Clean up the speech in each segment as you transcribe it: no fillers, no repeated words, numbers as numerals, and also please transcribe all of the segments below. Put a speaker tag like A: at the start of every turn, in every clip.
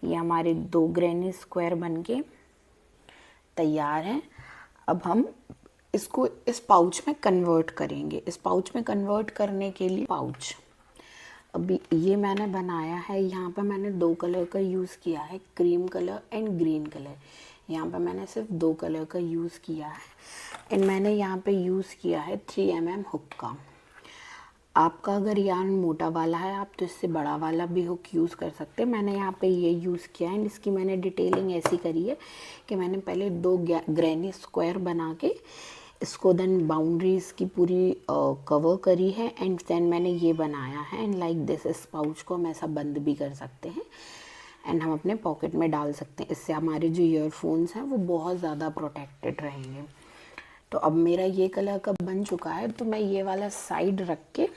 A: ये हमारे 2 granny square बनके तैयार हैं। अब हम इसको इस पाउच में कन्वर्ट करेंगे। इस पाउच में कन्वर्ट करने के लिए पाउच अभी ये मैंने बनाया है। यहाँ पे मैंने 2 कलर का यूज़ किया है, cream colour and green colour. यहाँ पे मैंने सिर्फ 2 कलर का यूज़ किया है एंड मैंने यहाँ पे यूज़ किया है 3 mm हुक का। आपका अगर यार्न मोटा वाला है आप तो इससे बड़ा वाला भी हुक यूज़ कर सकते हैं। मैंने यहाँ पे ये यूज़ किया है एंड इसकी मैंने डिटेलिंग ऐसी करी है कि मैंने पहले 2 ग्रैनी स्क्वायर बना के इसको देन बाउंड्रीज की पूरी कवर करी है एंड देन मैंने ये बनाया है एंड लाइक दिस। इस पाउच को हम ऐसा बंद भी कर सकते हैं एंड हम अपने पॉकेट में डाल सकते हैं। इससे हमारे जो ईयरफोन्स हैं वो बहुत ज़्यादा प्रोटेक्टेड रहेंगे। तो अब मेरा ये कलर का बन चुका है तो मैं ये वाला साइड रख के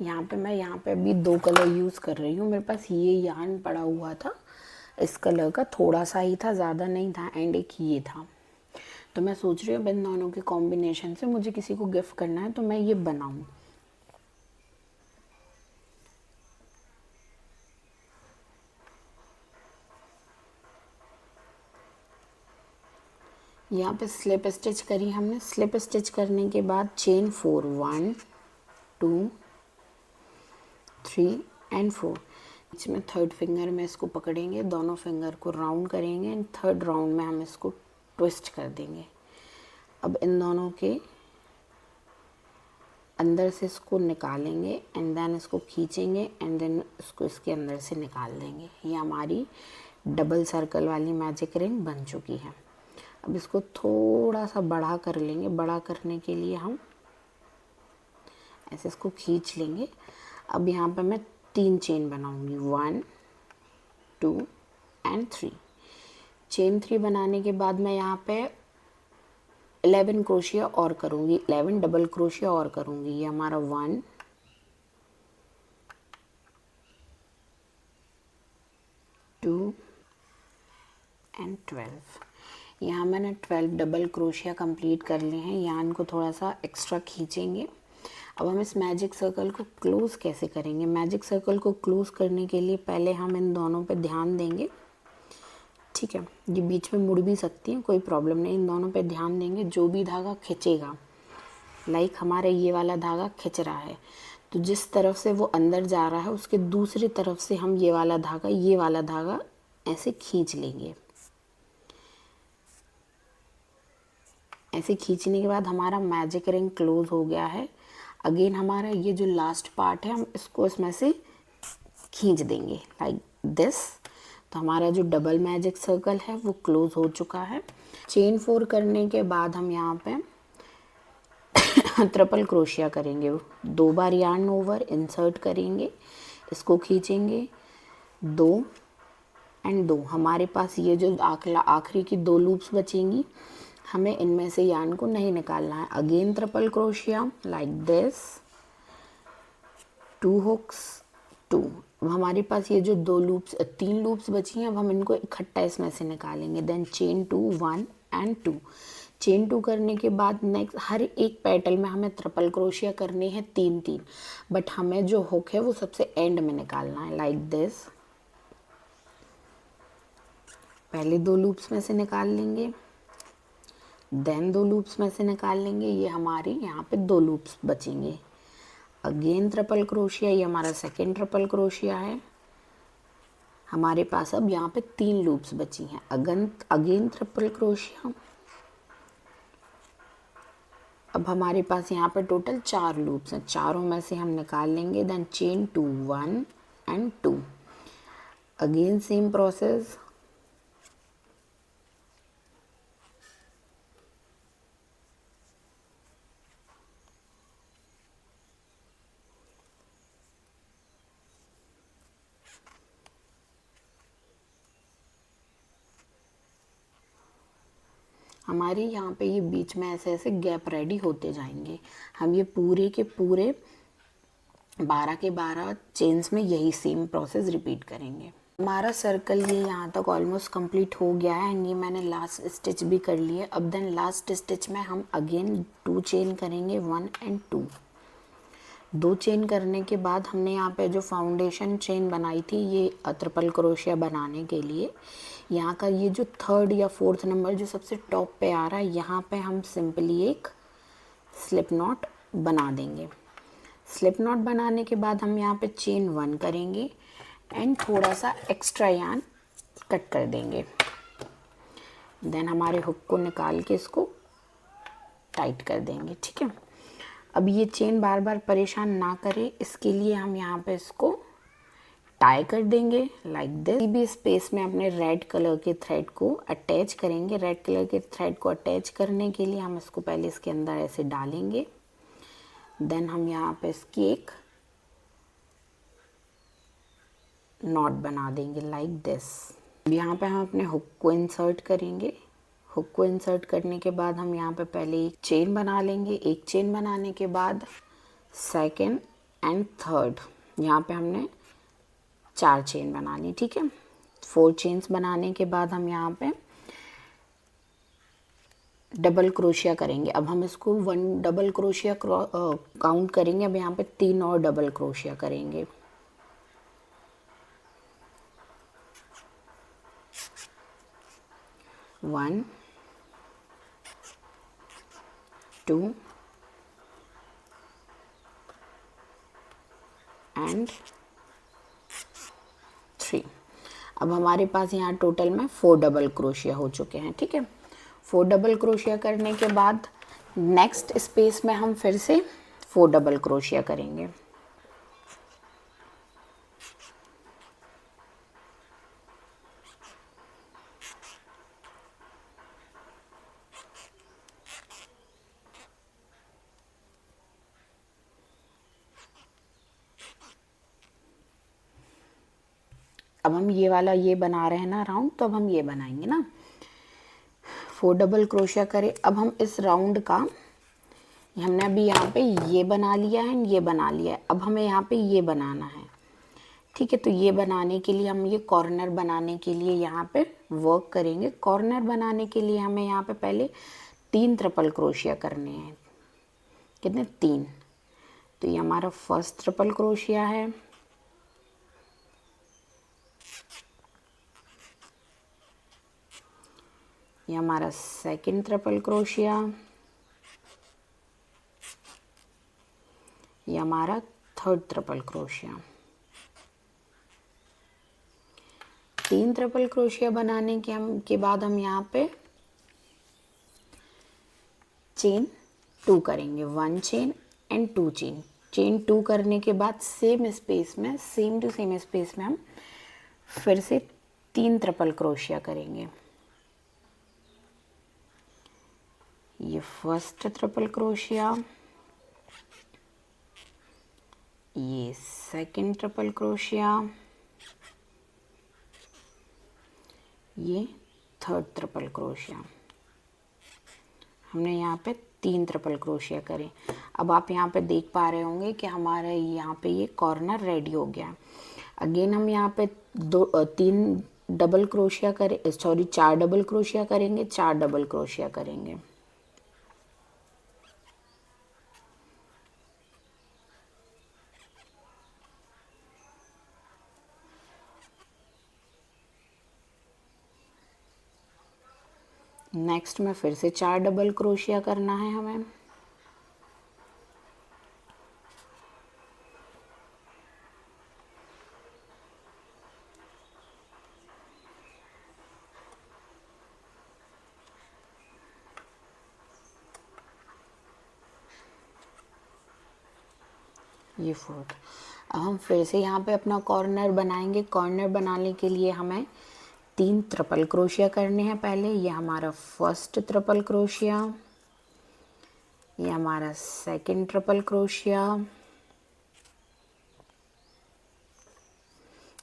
A: यहाँ पे अभी 2 कलर यूज़ कर रही हूँ। मेरे पास ये यार्न पड़ा हुआ था इस कलर का, थोड़ा सा ही था, ज़्यादा नहीं था एंड एक ये था। तो मैं सोच रही हूँ इन दोनों के कॉम्बिनेशन से मुझे किसी को गिफ्ट करना है तो मैं ये बनाऊँ। यहाँ पे स्लिप स्टिच करी हमने। स्लिप स्टिच करने के बाद चेन 4 1 2 3 एंड 4। बीच में 3rd फिंगर में इसको पकड़ेंगे, दोनों फिंगर को राउंड करेंगे एंड 3rd राउंड में हम इसको ट्विस्ट कर देंगे। अब इन दोनों के अंदर से इसको निकालेंगे एंड देन इसको खींचेंगे एंड देन इसको इसके अंदर से निकाल देंगे। ये हमारी डबल सर्कल वाली मैजिक रिंग बन चुकी है। अब इसको थोड़ा सा बड़ा कर लेंगे। बड़ा करने के लिए हम ऐसे इसको खींच लेंगे। अब यहाँ पे मैं 3 चेन बनाऊंगी, 1 2 एंड 3। चेन 3 बनाने के बाद मैं यहाँ पे 11 क्रोशिया और करूँगी, 11 डबल क्रोशिया और करूँगी। ये हमारा 1 2 एंड 12। यहाँ मैंने 12 डबल क्रोशिया कंप्लीट कर लिए हैं। यार्न को थोड़ा सा एक्स्ट्रा खींचेंगे। अब हम इस मैजिक सर्कल को क्लोज़ कैसे करेंगे? मैजिक सर्कल को क्लोज़ करने के लिए पहले हम इन दोनों पे ध्यान देंगे, ठीक है। ये बीच में मुड़ भी सकती है, कोई प्रॉब्लम नहीं। इन दोनों पे ध्यान देंगे। जो भी धागा खिंचेगा, लाइक हमारा ये वाला धागा खिंच रहा है तो जिस तरफ से वो अंदर जा रहा है उसके दूसरी तरफ से हम ये वाला धागा ऐसे खींच लेंगे। ऐसे खींचने के बाद हमारा मैजिक रिंग क्लोज हो गया है। अगेन हमारा ये जो लास्ट पार्ट है हम इसको इसमें से खींच देंगे लाइक दिस। तो हमारा जो डबल मैजिक सर्कल है वो क्लोज हो चुका है। चेन 4 करने के बाद हम यहाँ पे ट्रिपल क्रोशिया करेंगे। 2 बार यार्न ओवर इंसर्ट करेंगे, इसको खींचेंगे, 2 एंड 2। हमारे पास ये जो आखिरी की 2 लूप्स बचेंगी, हमें इनमें से यार्न को नहीं निकालना है। Again triple crochet like this, 2 hooks 2। अब हमारे पास ये जो 3 लूप्स बची हैं, अब हम इनको इकट्ठा इसमें से निकालेंगे। Then chain 2 1 and 2। चेन 2 करने के बाद नेक्स्ट हर एक पेटल में हमें ट्रिपल क्रोशिया करने हैं 3 बट हमें जो हुक है वो सबसे एंड में निकालना है लाइक दिस। पहले 2 लूप्स में से निकाल लेंगे, देन 2 लूप्स में से निकाल लेंगे। ये हमारी यहाँ पे 2 लूप्स बचेंगे। अगेन ट्रिपल क्रोशिया, ये हमारा सेकेंड ट्रिपल क्रोशिया है। हमारे पास अब यहाँ पे 3 लूप्स बची हैं। Again triple crochet. अब हमारे पास यहाँ पे टोटल 4 लूप्स हैं। चारों में से हम निकाल लेंगे। Then chain 2 1 and 2। Again same process. हमारे यहाँ पे ये बीच में ऐसे ऐसे गैप रेडी होते जाएंगे। हम ये पूरे के पूरे 12 के 12 चेन्स में यही सेम प्रोसेस रिपीट करेंगे। हमारा सर्कल ये यहाँ तक ऑलमोस्ट कंप्लीट हो गया है एंड ये मैंने लास्ट स्टिच भी कर ली है। अब देन लास्ट स्टिच में हम अगेन 2 चेन करेंगे, 1 एंड 2। 2 चेन करने के बाद हमने यहाँ पे जो फाउंडेशन चेन बनाई थी ये ट्रिपल क्रोशिया बनाने के लिए, यहाँ का ये जो 3rd या 4th नंबर जो सबसे टॉप पे आ रहा है, यहाँ पे हम सिंपली एक स्लिप नॉट बना देंगे। स्लिप नॉट बनाने के बाद हम यहाँ पे चेन 1 करेंगे एंड थोड़ा सा एक्स्ट्रा यार्न कट कर देंगे। देन हमारे हुक को निकाल के इसको टाइट कर देंगे, ठीक है। अब ये चेन बार बार परेशान ना करे, इसके लिए हम यहाँ पे इसको टाई कर देंगे लाइक दिस। भी स्पेस में अपने रेड कलर के थ्रेड को अटैच करेंगे। रेड कलर के थ्रेड को अटैच करने के लिए हम इसको पहले इसके अंदर ऐसे डालेंगे, देन हम यहाँ पे इसकी एक नॉट बना देंगे लाइक दिस। यहाँ पे हम अपने हुक को इंसर्ट करेंगे। हुक को इंसर्ट करने के बाद हम यहाँ पे पहले एक चेन बना लेंगे। एक चेन बनाने के बाद सेकेंड एंड थर्ड यहाँ पे हमने 4 चेन बना ली, ठीक है। 4 चेन्स बनाने के बाद हम यहाँ पे डबल क्रोशिया करेंगे। अब हम इसको 1 डबल क्रोशिया काउंट करेंगे। अब यहाँ पे 3 और डबल क्रोशिया करेंगे। 1 2 एंड 3। अब हमारे पास यहाँ टोटल में 4 डबल क्रोशिया हो चुके हैं, ठीक है। 4 डबल क्रोशिया करने के बाद नेक्स्ट स्पेस में हम फिर से 4 डबल क्रोशिया करेंगे। अब हम ये वाला ये बना रहे हैं ना राउंड, तो अब हम ये बनाएंगे ना। 4 डबल क्रोशिया करें। अब हम इस राउंड का हमने अभी यहाँ पे ये बना लिया है, ये बना लिया है। अब हमें यहाँ पे ये बनाना है, ठीक है। तो ये बनाने के लिए हम ये कॉर्नर बनाने के लिए यहाँ पे वर्क करेंगे। कॉर्नर बनाने के लिए हमें यहाँ पे पहले 3 ट्रिपल क्रोशिया करने हैं। कितने? 3। तो ये हमारा फर्स्ट ट्रिपल क्रोशिया है, ये हमारा सेकंड ट्रिपल क्रोशिया, ये हमारा third triple crochet. 3 triple crochet बनाने के बाद हम यहाँ पे चेन 2 करेंगे। 1 चेन एंड 2 चेन। चेन 2 करने के बाद सेम स्पेस में, सेम टू सेम स्पेस में हम फिर से 3 ट्रिपल क्रोशिया करेंगे। ये फर्स्ट ट्रिपल क्रोशिया, ये सेकंड ट्रिपल क्रोशिया, ये थर्ड ट्रिपल क्रोशिया। हमने यहाँ पे 3 ट्रिपल क्रोशिया करे। अब आप यहाँ पे देख पा रहे होंगे कि हमारे यहाँ पे ये कॉर्नर रेडी हो गया। अगेन हम यहाँ पे 3 डबल क्रोशिया करें, सॉरी 4 डबल क्रोशिया करेंगे, 4 डबल क्रोशिया करेंगे। नेक्स्ट में फिर से 4 डबल क्रोशिया करना है हमें। ये 4th। अब हम फिर से यहाँ पे अपना कॉर्नर बनाएंगे। कॉर्नर बनाने के लिए हमें 3 ट्रिपल क्रोशिया करने हैं। पहले ये हमारा फर्स्ट ट्रिपल क्रोशिया, ये हमारा सेकंड ट्रिपल क्रोशिया,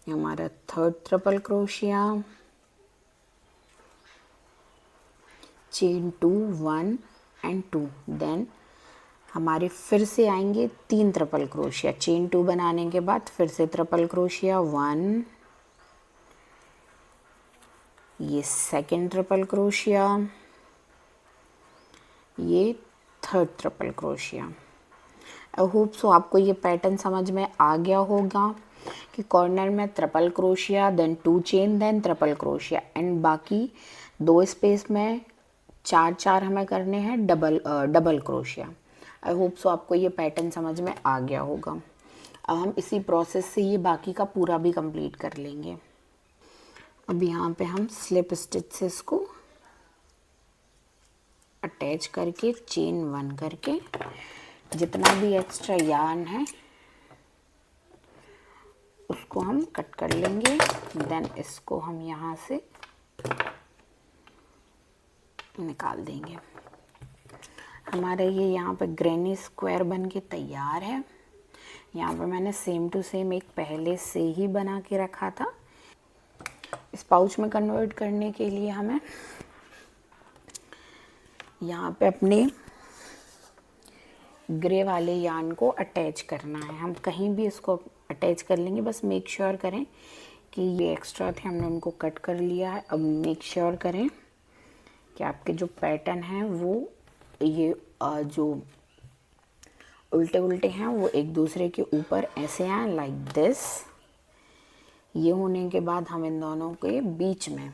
A: ये हमारा third triple crochet, chain 2 1 and 2। Then हमारे फिर से आएंगे 3 ट्रिपल क्रोशिया। चेन 2 बनाने के बाद फिर से ट्रिपल क्रोशिया 1, ये सेकंड ट्रिपल क्रोशिया, ये third triple crochet. I hope so आपको ये पैटर्न समझ में आ गया होगा कि कॉर्नर में triple crochet, then 2 chain, then triple crochet, and बाकी 2 स्पेस में 4 हमें करने हैं double crochet. I hope so आपको ये पैटर्न समझ में आ गया होगा। अब हम इसी प्रोसेस से ये बाकी का पूरा भी कंप्लीट कर लेंगे। अब यहाँ पे हम स्लिप स्टिच से इसको अटैच करके चेन 1 करके जितना भी एक्स्ट्रा यार्न है उसको हम कट कर लेंगे। देन इसको हम यहाँ से निकाल देंगे। हमारे ये यहाँ पे ग्रैनी स्क्वायर बन के तैयार है। यहाँ पे मैंने सेम टू सेम एक पहले से ही बना के रखा था। इस पाउच में कन्वर्ट करने के लिए हमें यहाँ पे अपने ग्रे वाले यार्न को अटैच करना है। हम कहीं भी इसको अटैच कर लेंगे, बस मेक श्योर करें कि ये एक्स्ट्रा थे हमने उनको कट कर लिया है। अब मेक श्योर करें कि आपके जो पैटर्न हैं वो ये जो उल्टे उल्टे हैं वो एक दूसरे के ऊपर ऐसे आए, लाइक दिस। ये होने के बाद हम इन दोनों के बीच में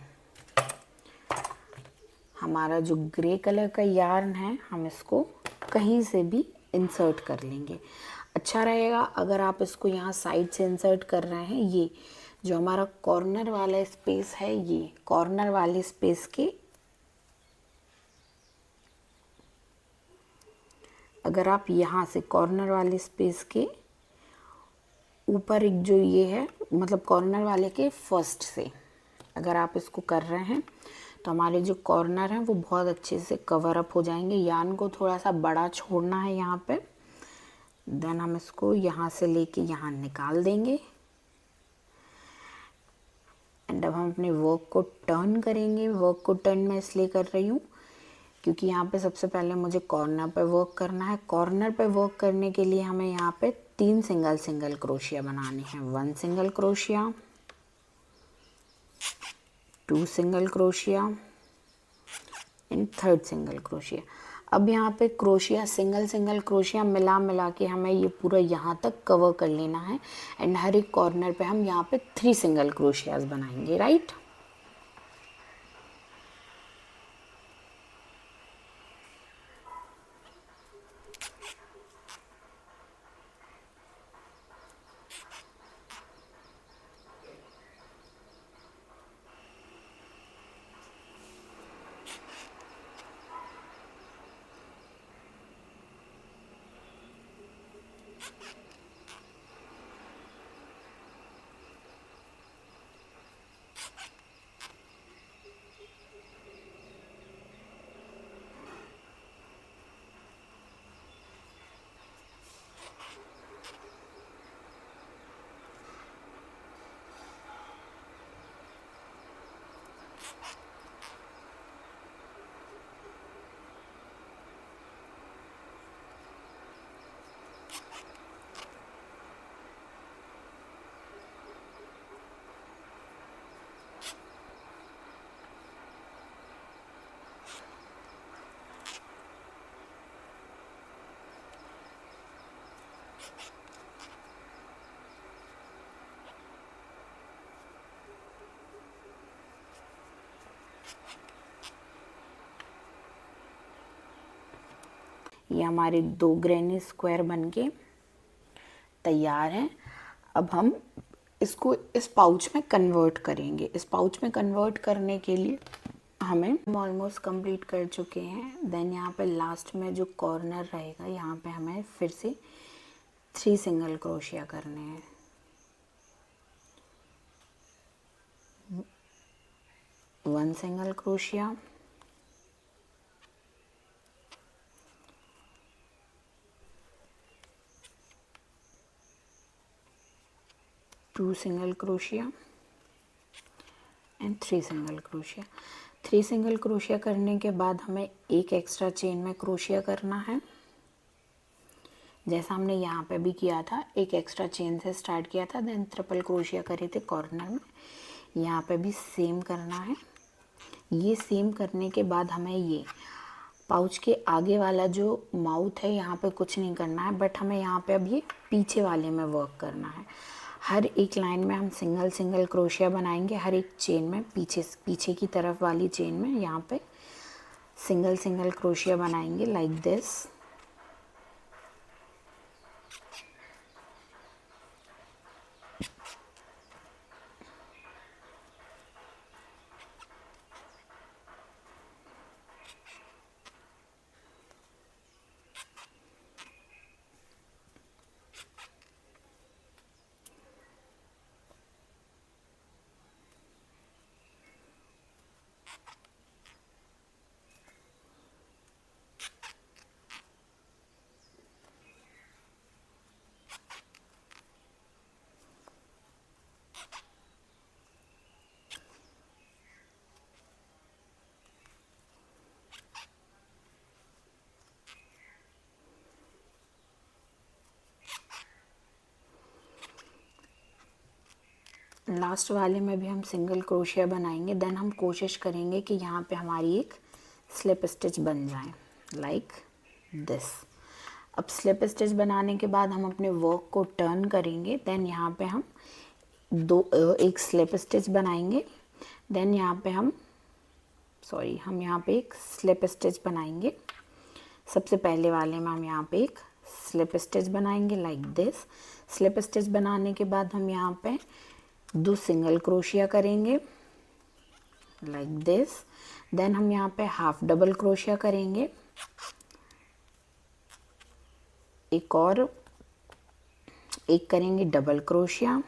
A: हमारा जो ग्रे कलर का यार्न है हम इसको कहीं से भी इंसर्ट कर लेंगे। अच्छा रहेगा अगर आप इसको यहाँ साइड से इंसर्ट कर रहे हैं। ये जो हमारा कॉर्नर वाला स्पेस है, ये कॉर्नर वाले स्पेस के अगर आप यहाँ से कॉर्नर वाले स्पेस के ऊपर एक जो ये है, मतलब कॉर्नर वाले के फर्स्ट से अगर आप इसको कर रहे हैं तो हमारे जो कॉर्नर हैं वो बहुत अच्छे से कवर अप हो जाएंगे। यार्न को थोड़ा सा बड़ा छोड़ना है यहाँ पे। देन हम इसको यहाँ से लेके यहाँ निकाल देंगे। एंड अब हम अपने वर्क को टर्न करेंगे। वर्क को टर्न मैं इसलिए कर रही हूँ क्योंकि यहाँ पे सबसे पहले मुझे कॉर्नर पे वर्क करना है। कॉर्नर पे वर्क करने के लिए हमें यहाँ पे 3 सिंगल क्रोशिया बनाने हैं। 1 single crochet, 2 single crochet and 3rd single crochet. अब यहाँ पे क्रोशिया सिंगल क्रोशिया मिला के हमें ये पूरा यहाँ तक कवर कर लेना है। एंड हर एक कॉर्नर पे हम यहाँ पे 3 सिंगल क्रोशियाज बनाएंगे, राइट। ये हमारे 2 ग्रैनी स्क्वायर बनके तैयार हैं। अब हम इसको इस पाउच में कन्वर्ट करेंगे। इस पाउच में कन्वर्ट करने के लिए हमें ऑलमोस्ट कंप्लीट कर चुके हैं। देन यहाँ पे लास्ट में जो कॉर्नर रहेगा यहाँ पे हमें फिर से 3 सिंगल क्रोशिया करने हैं। 1 single crochet, 2 single crochet and 3 single crochet. 3 single crochet करने के बाद हमें एक एक्स्ट्रा चेन में क्रोशिया करना है, जैसा हमने यहाँ पे भी किया था। एक एक्स्ट्रा चेन से स्टार्ट किया था, देन ट्रिपल क्रोशिया करे थे कॉर्नर में। यहाँ पे भी सेम करना है। ये सेम करने के बाद हमें ये पाउच के आगे वाला जो माउथ है यहाँ पे कुछ नहीं करना है, बट हमें यहाँ पे अब ये पीछे वाले में वर्क करना है। हर एक लाइन में हम सिंगल सिंगल क्रोशिया बनाएंगे, हर एक चेन में पीछे की तरफ वाली चेन में यहाँ पे सिंगल सिंगल क्रोशिया बनाएंगे लाइक दिस। लास्ट वाले में भी हम सिंगल क्रोशिया बनाएंगे। देन हम कोशिश करेंगे कि यहाँ पे हमारी एक स्लिप स्टिच बन जाए लाइक दिस। अब स्लिप स्टिच बनाने के बाद हम अपने वर्क को टर्न करेंगे। देन यहाँ पे हम एक स्लिप स्टिच बनाएंगे। देन यहाँ पे हम यहाँ पे एक स्लिप स्टिच बनाएंगे। सबसे पहले वाले में हम यहाँ पे एक स्लिप स्टिच बनाएंगे लाइक दिस। स्लिप स्टिच बनाने के बाद हम यहाँ पे 2 सिंगल क्रोशिया करेंगे लाइक दिस। देन हम यहाँ पे हाफ डबल क्रोशिया करेंगे, एक करेंगे double crochet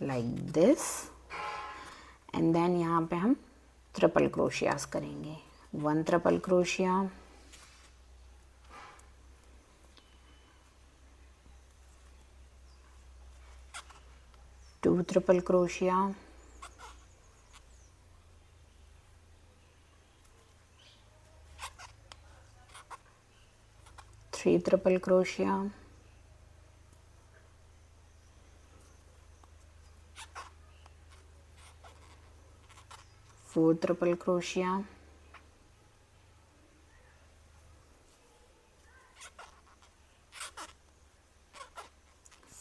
A: like this. And then यहाँ पे हम ट्रिपल क्रोशियास करेंगे। 1 triple crochet, 2 triple crochet, 3 triple crochet, 4 triple crochet,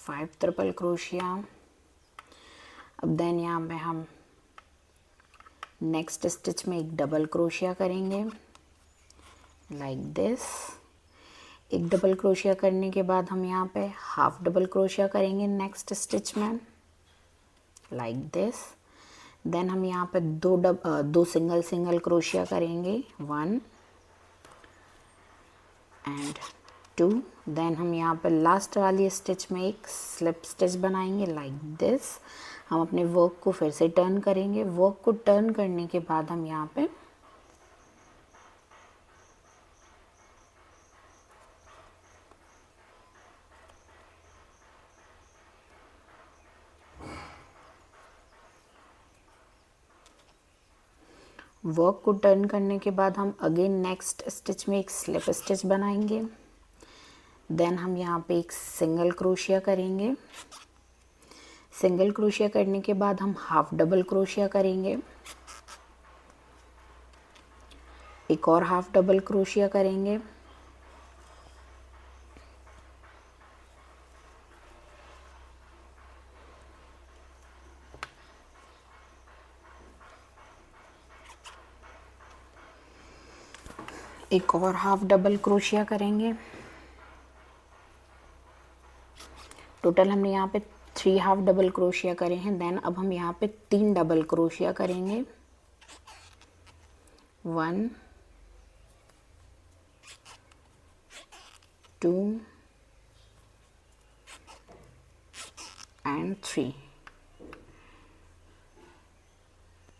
A: 5 triple crochet. अब देन यहाँ पे हम नेक्स्ट स्टिच में एक डबल क्रोशिया करेंगे लाइक दिस। एक डबल क्रोशिया करने के बाद हम यहाँ पे हाफ डबल क्रोशिया करेंगे नेक्स्ट स्टिच में लाइक दिस। देन हम यहाँ पे दो सिंगल सिंगल क्रोशिया करेंगे 1 एंड 2। देन हम यहाँ पे लास्ट वाली स्टिच में एक स्लिप स्टिच बनाएंगे लाइक दिस। हम अपने वर्क को फिर से टर्न करेंगे। वर्क को टर्न करने के बाद हम यहाँ पे वर्क को टर्न करने के बाद हम अगेन नेक्स्ट स्टिच में एक स्लिप स्टिच बनाएंगे। देन हम यहाँ पे एक सिंगल क्रोशिया करेंगे। सिंगल क्रोशिया करने के बाद हम हाफ डबल क्रोशिया करेंगे, एक और हाफ डबल क्रोशिया करेंगे, एक और हाफ डबल क्रोशिया करेंगे। टोटल हमने यहाँ पे 3 हाफ डबल क्रोशिया करे हैं। देन अब हम यहाँ पे 3 डबल क्रोशिया करेंगे 1 2 एंड 3।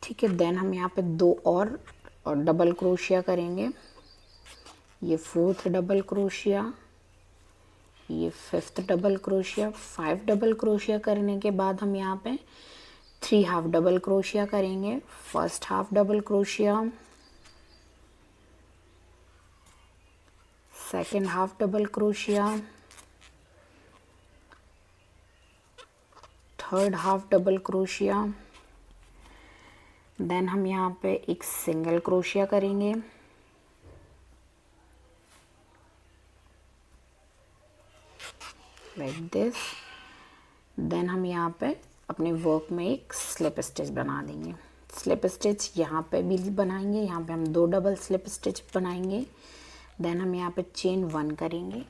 A: ठीक है। देन हम यहाँ पे 2 और डबल क्रोशिया करेंगे। ये 4th डबल क्रोशिया, ये 5th double crochet. 5 double crochet करने के बाद हम यहाँ पे 3 हाफ डबल क्रोशिया करेंगे। First half double crochet, second half double crochet, third half double crochet. Then हम यहाँ पे एक सिंगल क्रोशिया करेंगे, लाइक दिस। देन हम यहाँ पे अपने वर्क में एक स्लिप स्टिच बना देंगे। स्लिप स्टिच यहाँ पे भी बनाएंगे, यहाँ पे हम 2 डबल स्लिप स्टिच बनाएंगे। देन हम यहाँ पे चेन 1 करेंगे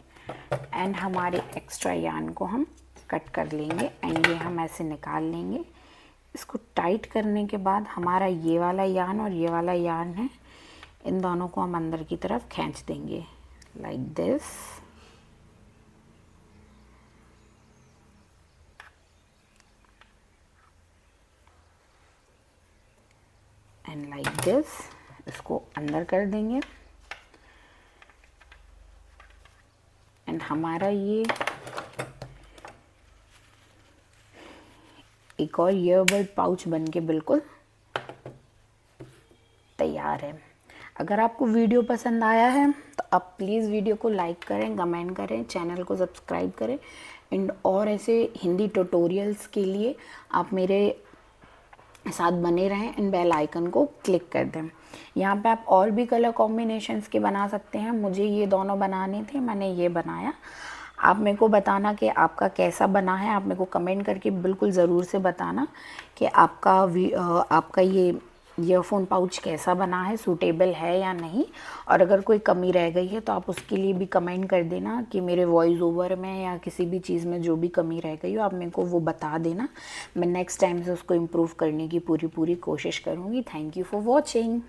A: एंड हमारे एक्स्ट्रा यार्न को हम कट कर लेंगे एंड ये हम ऐसे निकाल लेंगे। इसको टाइट करने के बाद हमारा ये वाला यार्न और ये वाला यार्न है, इन दोनों को हम अंदर की तरफ खींच देंगे, like this. And like this, इसको अंदर कर देंगे एंड हमारा ये एक और ईयरबड पाउच बनके बिल्कुल तैयार है। अगर आपको वीडियो पसंद आया है तो आप प्लीज़ वीडियो को लाइक करें, कमेंट करें, चैनल को सब्सक्राइब करें एंड और ऐसे हिंदी ट्यूटोरियल्स के लिए आप मेरे साथ बने रहें एंड बेल आइकन को क्लिक कर दें। यहाँ पे आप और भी कलर कॉम्बिनेशंस के बना सकते हैं। मुझे ये दोनों बनाने थे, मैंने ये बनाया। आप मेरे को बताना कि आपका कैसा बना है। आप मेरे को कमेंट करके बिल्कुल ज़रूर से बताना कि आपका ये ईयरफोन पाउच कैसा बना है, सूटेबल है या नहीं। और अगर कोई कमी रह गई है तो आप उसके लिए भी कमेंट कर देना कि मेरे वॉइस ओवर में या किसी भी चीज़ में जो भी कमी रह गई हो आप मेरे को वो बता देना। मैं नेक्स्ट टाइम से उसको इम्प्रूव करने की पूरी कोशिश करूँगी। Thank you for watching.